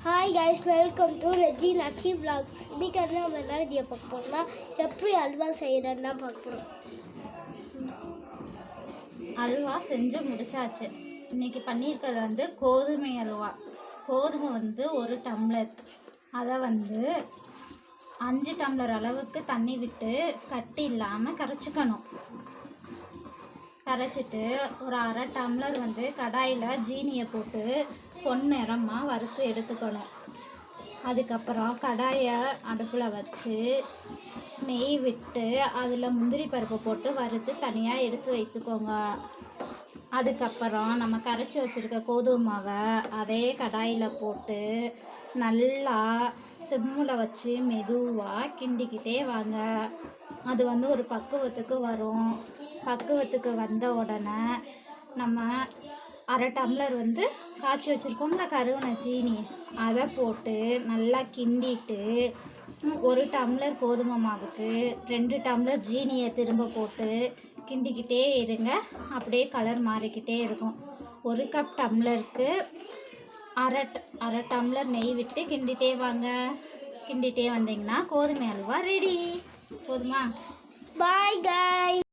Hi guys, welcome to Reji lucky vlogs. இன்றைக்கி நம்ம என்ன வீடியோ பார்க்க போகிறோம்னா எப்படி அல்வா செய்கிறேன்னு தான் பார்க்க போகிறோம். அல்வா செஞ்சு முடிச்சாச்சு. இன்றைக்கி பண்ணியிருக்கிறது வந்து கோதுமை அல்வா. கோதுமை வந்து 1 டம்ளர், அதை வந்து 5 டம்ளர் அளவுக்கு தண்ணி விட்டு கட்டி இல்லாமல் கரைச்சிக்கணும். கரைச்சிட்டு ஒரு 1/2 டம்ளர் வந்து கடாயில் ஜீனியை போட்டு பொன்னிறமாக வறுத்து எடுத்துக்கணும். அதுக்கப்புறம் கடாயை அடுப்பில் வச்சு நெய் விட்டு அதில் முந்திரி பருப்பு போட்டு வறுத்து தனியாக எடுத்து வைத்துக்கோங்க. அதுக்கப்புறம் நம்ம கரைச்சி வச்சுருக்க கோதுமை மாவை அதே கடாயில் போட்டு நல்லா சிம்மில் வச்சு மெதுவாக கிண்டிக்கிட்டே வாங்க. அது வந்து ஒரு பக்குவத்துக்கு வரும். பக்குவத்துக்கு வந்த உடனே நம்ம 1/2 டம்ளர் வந்து காய்ச்சி வச்சுருக்கோம்ல கருவனை ஜீனி, அதை போட்டு நல்லா கிண்டிட்டு 1 டம்ளர் கோதுமை மாவுக்கு 2 டம்ளர் ஜீனியை திரும்ப போட்டு கிண்டிக்கிட்டே இருங்க. அப்படியே கலர் மாறிக்கிட்டே இருக்கும். 1 கப் டம்ளருக்கு அரை டம்ளர் நெய் விட்டு கிண்டிகிட்டே வாங்க. கிண்டிகிட்டே வந்தீங்கன்னா கோதுமை அல்வா ரெடி. போதுமா? Bye guys.